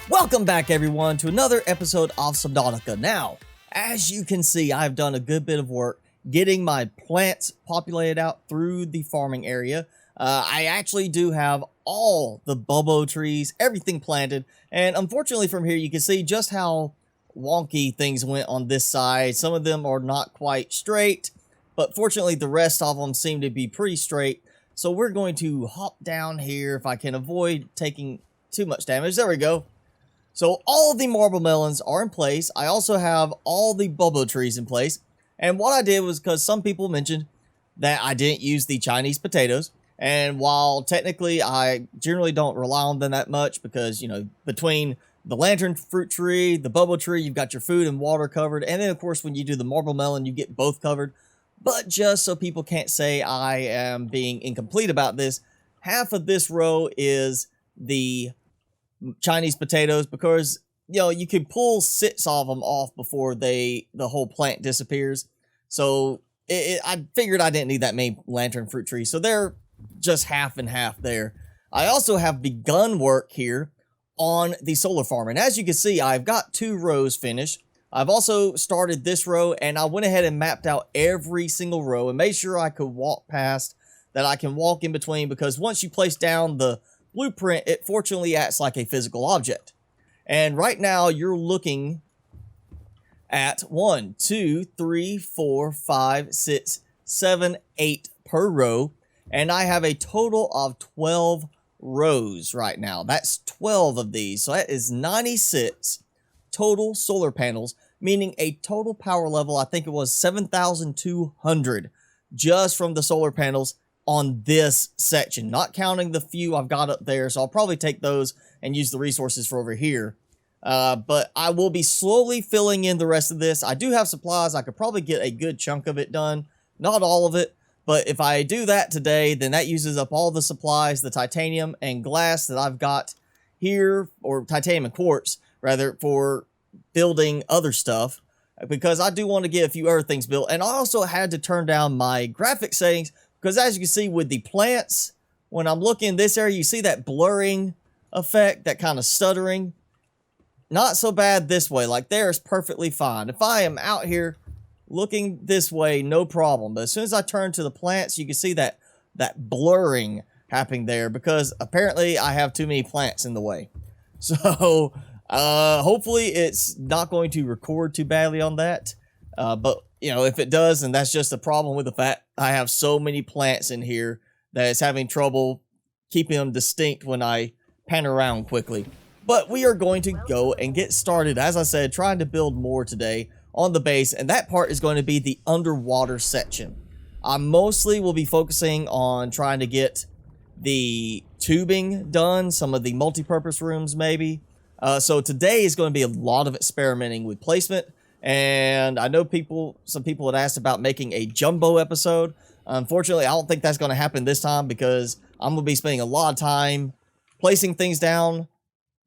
Welcome back everyone to another episode of Subnautica. Now, as you can see, I've done a good bit of work getting my plants populated out through the farming area. I actually do have all the bubbo trees, everything planted, and unfortunately from here you can see just how wonky things went on this side. Some of them are not quite straight, but fortunately the rest of them seem to be pretty straight. So we're going to hop down here if I can avoid taking too much damage. There we go. So all of the marble melons are in place. I also have all the bubbo trees in place. And what I did was, because some people mentioned that I didn't use the Chinese potatoes. And while technically I generally don't rely on them that much because, you know, between the lantern fruit tree, the bubbo tree, you've got your food and water covered. And then, of course, when you do the marble melon, you get both covered. But just so people can't say I am being incomplete about this, half of this row is the Chinese potatoes because, you know, you can pull 6 of them off before the whole plant disappears. So I figured I didn't need that many lantern fruit trees. So they're just half and half there. I also have begun work here on the solar farm. And as you can see, I've got 2 rows finished. I've also started this row and I went ahead and mapped out every single row and made sure I could walk past, that I can walk in between, because once you place down the blueprint, it fortunately acts like a physical object. And right now you're looking at 1, 2, 3, 4, 5, 6, 7, 8 per row. And I have a total of 12 rows right now. That's 12 of these. So that is 96 total solar panels, meaning a total power level, I think it was 7,200 just from the solar panels on this section, not counting the few I've got up there. So I'll probably take those and use the resources for over here. But I will be slowly filling in the rest of this. I do have supplies. I could probably get a good chunk of it done. Not all of it, but if I do that today, then that uses up all the supplies, the titanium and glass that I've got here, or titanium and quartz, rather, for building other stuff, because I do want to get a few other things built. And I also had to turn down my graphic settings, because as you can see with the plants, when I'm looking in this area, you see that blurring effect, that kind of stuttering. Not so bad this way. Like there is perfectly fine. If I am out here looking this way, no problem. But as soon as I turn to the plants, you can see that blurring happening there, because apparently I have too many plants in the way. So hopefully it's not going to record too badly on that. But you know, if it does, then that's just a problem with the fact I have so many plants in here that it's having trouble keeping them distinct when I pan around quickly. But we are going to go and get started, as I said, trying to build more today on the base, and that part is going to be the underwater section. I mostly will be focusing on trying to get the tubing done, some of the multi-purpose rooms maybe. So today is going to be a lot of experimenting with placement. And I know some people had asked about making a jumbo episode. Unfortunately, I don't think that's going to happen this time, because I'm going to be spending a lot of time placing things down,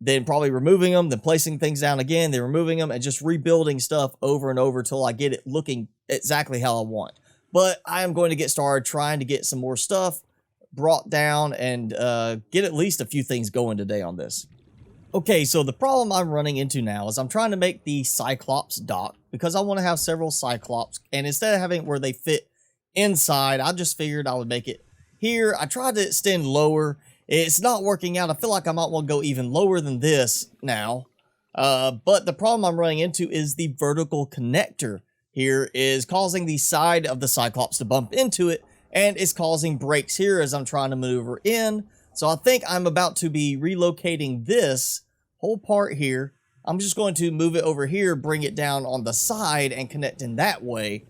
then probably removing them, then placing things down again, then removing them, and just rebuilding stuff over and over till I get it looking exactly how I want. But I am going to get started trying to get some more stuff brought down and get at least a few things going today on this. Okay, so the problem I'm running into now is I'm trying to make the Cyclops dock, because I want to have several Cyclops, and instead of having it where they fit inside, I just figured I would make it here. I tried to extend lower. It's not working out. I feel like I might want to go even lower than this now. But the problem I'm running into is the vertical connector here is causing the side of the Cyclops to bump into it, and it's causing breaks here as I'm trying to maneuver in. So I think I'm about to be relocating this whole part here. I'm just going to move it over here, bring it down on the side and connect in that way,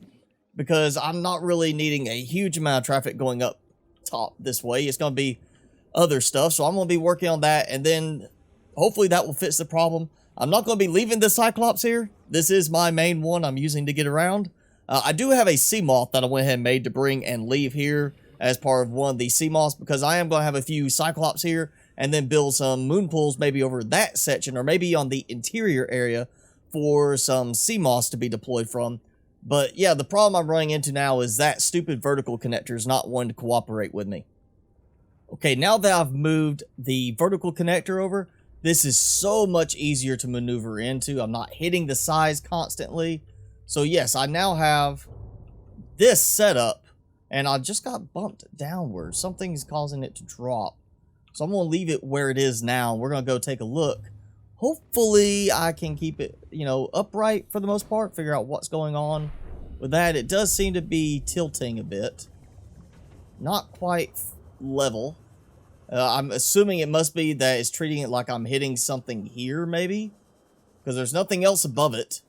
because I'm not really needing a huge amount of traffic going up top this way. It's going to be other stuff. So I'm going to be working on that, and then hopefully that will fix the problem. I'm not going to be leaving the Cyclops here. This is my main one I'm using to get around. I do have a sea moth that I went ahead and made to bring and leave here as part of one of the sea moths, because I am going to have a few Cyclops here and then build some moon pools maybe over that section, or maybe on the interior area for some sea moths to be deployed from. But yeah, the problem I'm running into now is that stupid vertical connector is not wanting to cooperate with me. Okay, now that I've moved the vertical connector over, this is so much easier to maneuver into. I'm not hitting the sides constantly. So yes, I now have this setup, and I just got bumped downward. Something's causing it to drop. So I'm going to leave it where it is now. We're going to go take a look. Hopefully I can keep it, you know, upright for the most part. Figure out what's going on with that. It does seem to be tilting a bit. Not quite level. I'm assuming it must be that it's treating it like I'm hitting something here, maybe. Because there's nothing else above it.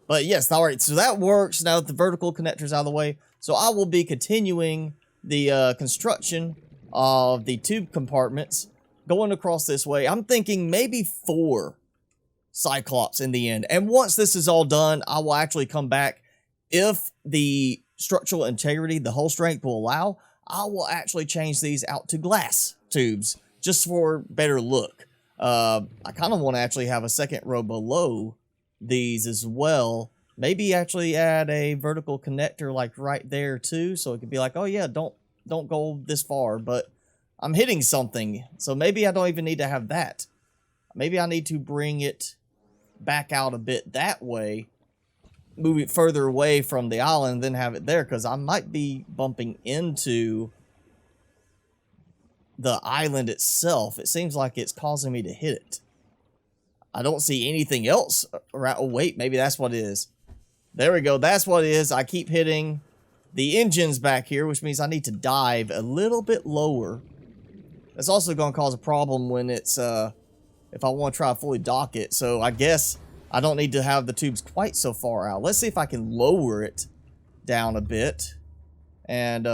But yes, alright, so that works. Now that the vertical connector's out of the way. So I will be continuing the construction of the tube compartments going across this way. I'm thinking maybe 4 Cyclops in the end. And once this is all done, I will actually come back. If the structural integrity, the hull strength will allow, I will actually change these out to glass tubes just for better look. I kind of want to actually have a second row below these as well. Maybe actually add a vertical connector like right there too, so it could be like, oh yeah, don't go this far, but I'm hitting something, so maybe I don't even need to have that. Maybe I need to bring it back out a bit that way, move it further away from the island, then have it there, because I might be bumping into the island itself. It seems like it's causing me to hit it. I don't see anything else around. Oh, wait, maybe that's what it is. There we go. That's what it is. I keep hitting the engines back here, which means I need to dive a little bit lower. That's also going to cause a problem when it's, if I want to try to fully dock it. So I guess I don't need to have the tubes quite so far out. Let's see if I can lower it down a bit. And,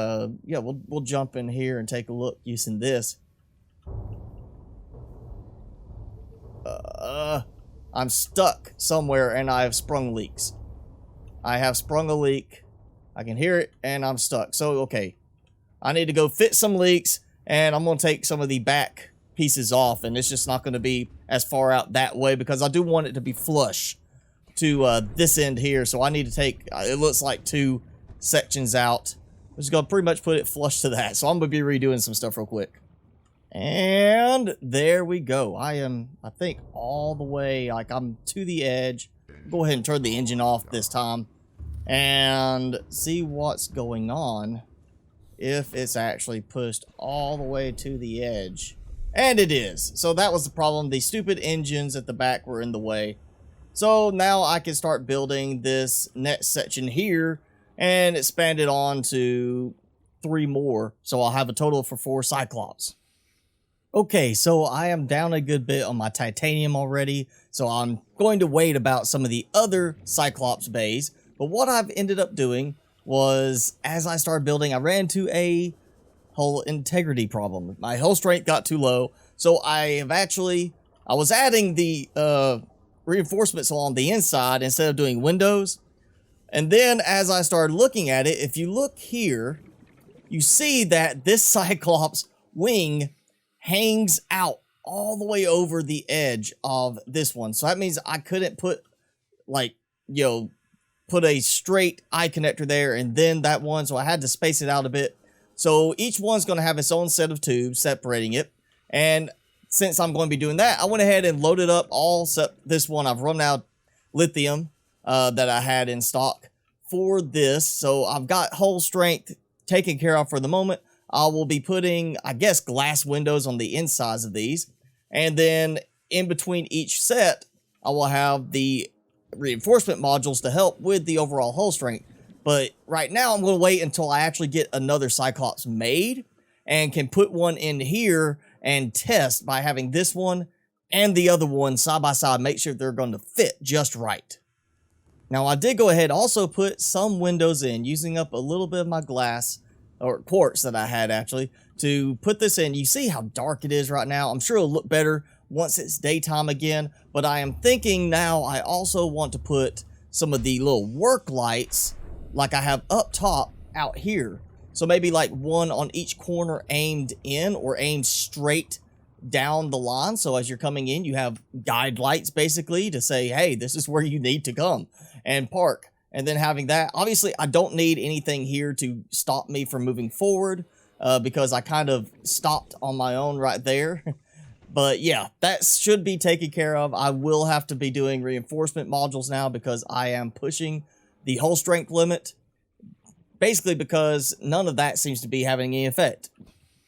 yeah, we'll jump in here and take a look using this. I'm stuck somewhere and I have sprung leaks. I have sprung a leak. I can hear it and I'm stuck. So, okay. I need to go fit some leaks and I'm going to take some of the back pieces off, and it's just not going to be as far out that way because I do want it to be flush to this end here. So I need to take, it looks like 2 sections out. I'm just going to pretty much put it flush to that. So I'm going to be redoing some stuff real quick. And there we go. I think, all the way, like I'm to the edge. Go ahead and turn the engine off this time and see what's going on if it's actually pushed all the way to the edge. And it is. So that was the problem. The stupid engines at the back were in the way. So now I can start building this next section here and expand it on to 3 more. So I'll have a total for 4 Cyclops. Okay, so I am down a good bit on my titanium already, so I'm going to wait about some of the other Cyclops bays. But what I've ended up doing was, as I started building, I ran into a hull integrity problem. My hull strength got too low, so I was adding the reinforcements along the inside instead of doing windows. And then as I started looking at it, if you look here, you see that this Cyclops wing hangs out all the way over the edge of this one. So that means I couldn't put, like, you know, put a straight eye connector there and then that one. So I had to space it out a bit. So each one's going to have its own set of tubes separating it. And since I'm going to be doing that, I went ahead and loaded up all except this one. I've run out lithium that I had in stock for this. So I've got hull strength taken care of for the moment. I will be putting, I guess, glass windows on the insides of these. And then in between each set, I will have the reinforcement modules to help with the overall hull strength. But right now, I'm going to wait until I actually get another Cyclops made and can put one in here and test by having this one and the other one side by side, make sure they're going to fit just right. Now, I did go ahead and also put some windows in using up a little bit of my glass or quartz that I had actually to put this in. You see how dark it is right now. I'm sure it'll look better once it's daytime again, but I am thinking now I also want to put some of the little work lights like I have up top out here. So maybe like one on each corner aimed in or aimed straight down the line. So as you're coming in, you have guide lights basically to say, hey, this is where you need to come and park. And then having that, obviously I don't need anything here to stop me from moving forward because I kind of stopped on my own right there. But yeah, that should be taken care of. I will have to be doing reinforcement modules now because I am pushing the hull strength limit. Basically because none of that seems to be having any effect.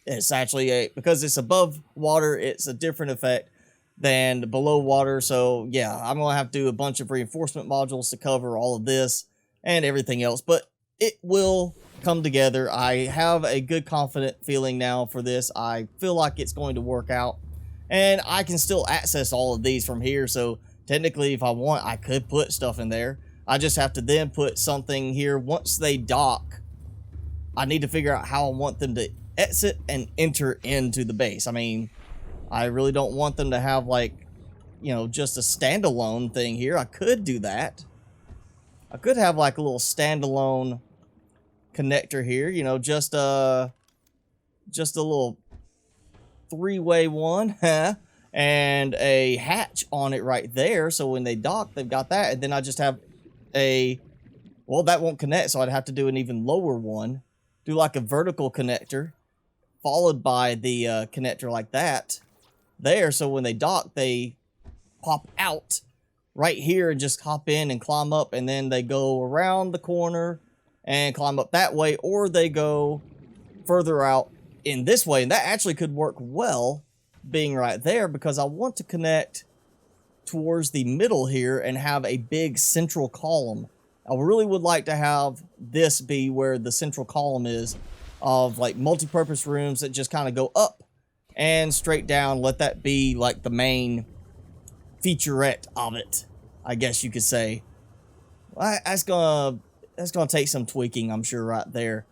It's actually because it's above water, it's a different effect than below water. So yeah, I'm going to have to do a bunch of reinforcement modules to cover all of this and everything else. But it will come together. I have a good confident feeling now for this. I feel like it's going to work out. And I can still access all of these from here. So technically, if I want, I could put stuff in there. I just have to then put something here. Once they dock, I need to figure out how I want them to exit and enter into the base. I mean, I really don't want them to have, like, you know, just a standalone thing here. I could do that. I could have like a little standalone connector here, you know, just a little three-way one, and a hatch on it right there. So when they dock, they've got that. And then I just have well, that won't connect, so I'd have to do an even lower one. Do like a vertical connector, followed by the connector like that there. So when they dock, they pop out right here and just hop in and climb up. And then they go around the corner and climb up that way. Or they go further out in this way, and that actually could work well being right there, because I want to connect towards the middle here and have a big central column. I really would like to have this be where the central column is, of like multi-purpose rooms that just kind of go up and straight down. Let that be like the main featurette of it, I guess you could say. That's gonna take some tweaking, I'm sure, right there.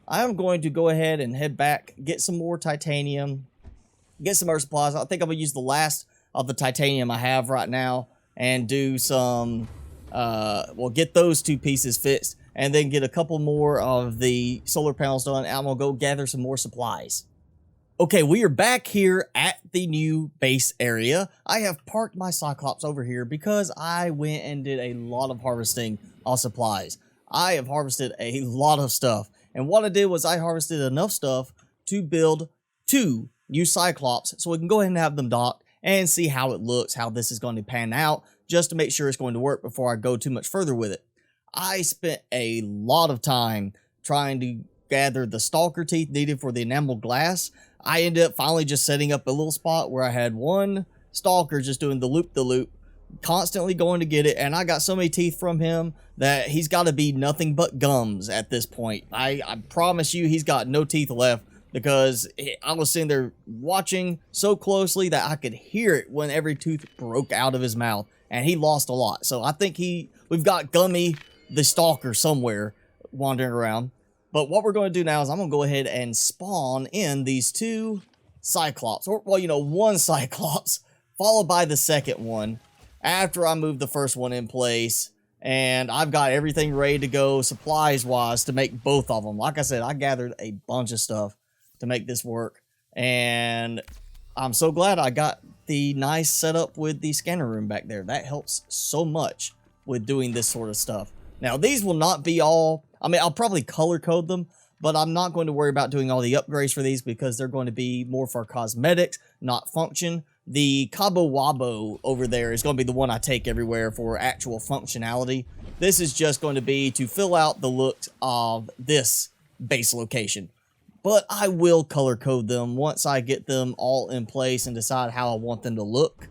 I'm going to go ahead and head back, get some more titanium, get some earth supplies. I think I'm going to use the last of the titanium I have right now and do some, well, get those 2 pieces fixed and then get a couple more of the solar panels done. I'm going to go gather some more supplies. Okay, we are back here at the new base area. I have parked my Cyclops over here because I went and did a lot of harvesting of supplies. I have harvested a lot of stuff. And what I did was I harvested enough stuff to build 2 new Cyclops so we can go ahead and have them docked and see how it looks, how this is going to pan out, just to make sure it's going to work before I go too much further with it. I spent a lot of time trying to gather the stalker teeth needed for the enamel glass. I ended up finally just setting up a little spot where I had one stalker just doing the loop, constantly going to get it, and I got so many teeth from him that he's got to be nothing but gums at this point. I promise you he's got no teeth left, because I was sitting there watching so closely that I could hear it when every tooth broke out of his mouth, and he lost a lot. So I think we've got Gummy the Stalker somewhere wandering around. But what we're going to do now is I'm going to go ahead and spawn in these 2 Cyclops, or, well, you know, 1 Cyclops, followed by the second one, after I move the first one in place, and I've got everything ready to go supplies-wise to make both of them. Like I said, I gathered a bunch of stuff to make this work, and I'm so glad I got the nice setup with the scanner room back there. That helps so much with doing this sort of stuff. Now, these will not be all... I mean, I'll probably color code them, but I'm not going to worry about doing all the upgrades for these because they're going to be more for cosmetics, not function. The Cabo Wabo over there is going to be the one I take everywhere for actual functionality. This is just going to be to fill out the looks of this base location. But I will color code them once I get them all in place and decide how I want them to look.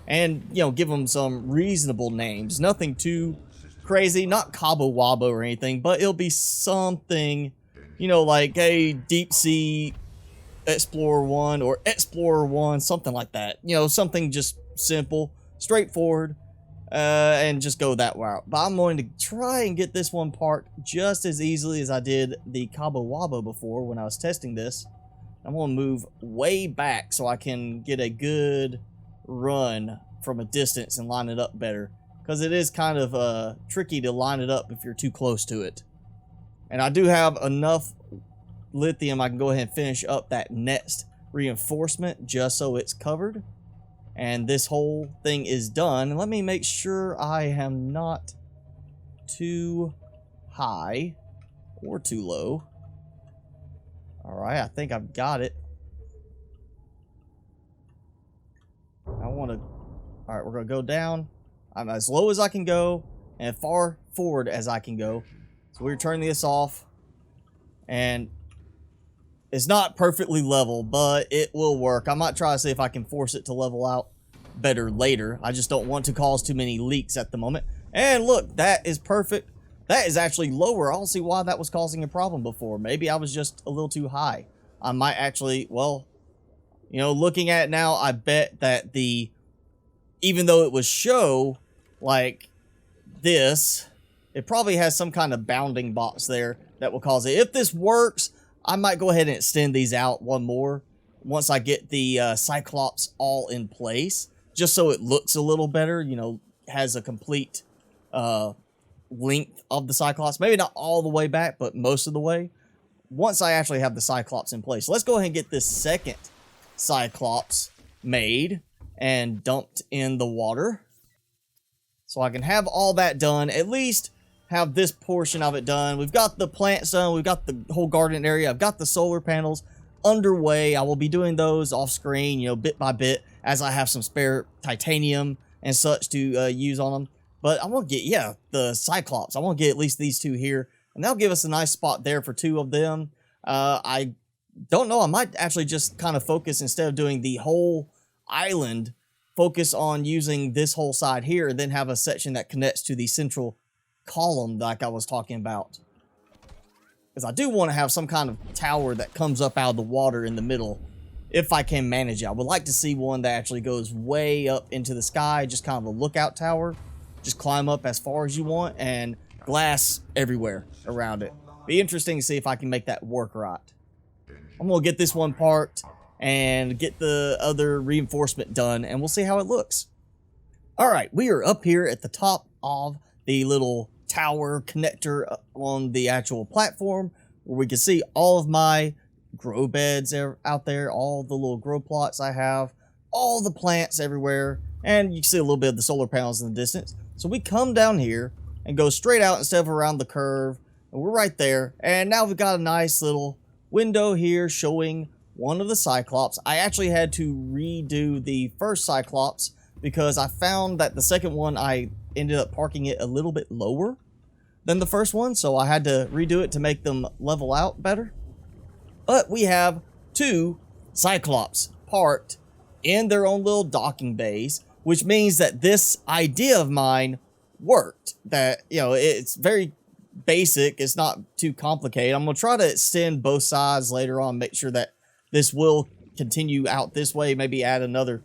And, you know, give them some reasonable names. Nothing too crazy, not Cabo Wabo or anything, but it'll be something, you know, like a Deep Sea Explorer 1 or Explorer 1, something like that. You know, something just simple, straightforward, and just go that route. But I'm going to try and get this one parked just as easily as I did the Cabo Wabo before when I was testing this. I'm going to move way back so I can get a good run from a distance and line it up better. Because it is kind of tricky to line it up if you're too close to it. And I do have enough lithium I can go ahead and finish up that next reinforcement just so it's covered. And this whole thing is done. And let me make sure I am not too high or too low. Alright, I think I've got it. want to... All right, we're going to go down. I'm as low as I can go and far forward as I can go. So we're turning this off. And it's not perfectly level, but it will work. I might try to see if I can force it to level out better later. I just don't want to cause too many leaks at the moment. And look, that is perfect. That is actually lower. I don't see why that was causing a problem before. Maybe I was just a little too high. I might actually, well, you know, looking at it now, I bet that the, even though it was show like this, it probably has some kind of bounding box there that will cause it. If this works, I might go ahead and extend these out one more once I get the Cyclops all in place, just so it looks a little better, you know, has a complete length of the Cyclops. Maybe not all the way back, but most of the way. Once I actually have the Cyclops in place. Let's go ahead and get this second Cyclops made and dumped in the water. So I can have all that done, at least have this portion of it done. We've got the plants done, we've got the whole garden area, I've got the solar panels underway. I will be doing those off screen, you know, bit by bit, as I have some spare titanium and such to use on them. But I want to get, yeah, the Cyclops. I want to get at least these two here, and that'll give us a nice spot there for two of them. I don't know, I might actually just kind of focus, instead of doing the whole island, focus on using this whole side here, and then have a section that connects to the central column like I was talking about. Because I do want to have some kind of tower that comes up out of the water in the middle, if I can manage it. I would like to see one that actually goes way up into the sky, just kind of a lookout tower. Just climb up as far as you want, and glass everywhere around it. Be interesting to see if I can make that work right. I'm going to get this one parked and get the other reinforcement done, and we'll see how it looks. Alright, we are up here at the top of the little tower connector on the actual platform, where we can see all of my grow beds out there, all the little grow plots I have, all the plants everywhere, and you can see a little bit of the solar panels in the distance. So we come down here and go straight out instead of around the curve, and we're right there. And now we've got a nice little window here showing one of the Cyclops. I actually had to redo the first Cyclops because I found that the second one, I ended up parking it a little bit lower than the first one, so I had to redo it to make them level out better. But we have two Cyclops parked in their own little docking bays, which means that this idea of mine worked. That, you know, it's very basic, it's not too complicated. I'm going to try to extend both sides later on, make sure that this will continue out this way, maybe add another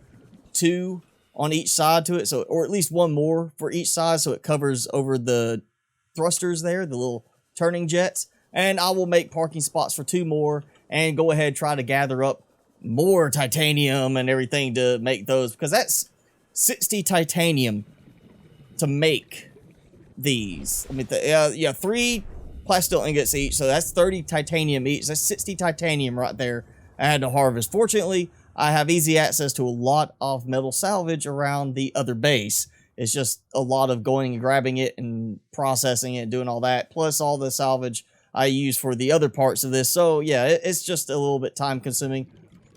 two on each side to it, so, or at least one more for each side, so it covers over the thrusters there, the little turning jets. And I will make parking spots for two more, and go ahead and try to gather up more titanium and everything to make those, because that's 60 titanium to make these. I mean, yeah, 3 plasteel ingots each, so that's 30 titanium each. That's 60 titanium right there I had to harvest. Fortunately, I have easy access to a lot of metal salvage around the other base. It's just a lot of going and grabbing it and processing it, doing all that, plus all the salvage I use for the other parts of this. So yeah, it's just a little bit time consuming.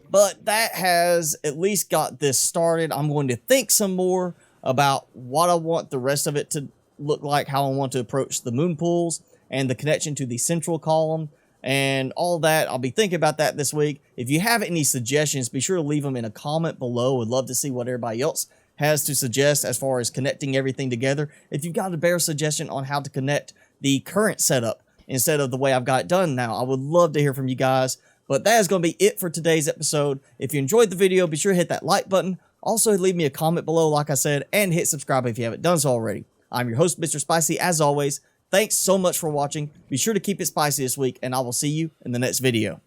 But that has at least got this started. I'm going to think some more about what I want the rest of it to look like, how I want to approach the moon pools and the connection to the central column and all that. I'll be thinking about that this week. If you have any suggestions, be sure to leave them in a comment below. Would love to see what everybody else has to suggest as far as connecting everything together. If you've got a better suggestion on how to connect the current setup instead of the way I've got it done now, I would love to hear from you guys. But that is going to be it for today's episode. If you enjoyed the video, be sure to hit that like button. Also, leave me a comment below, like I said, and hit subscribe if you haven't done so already. I'm your host, Mr. Spicy, as always. Thanks so much for watching. Be sure to keep it spicy this week, and I will see you in the next video.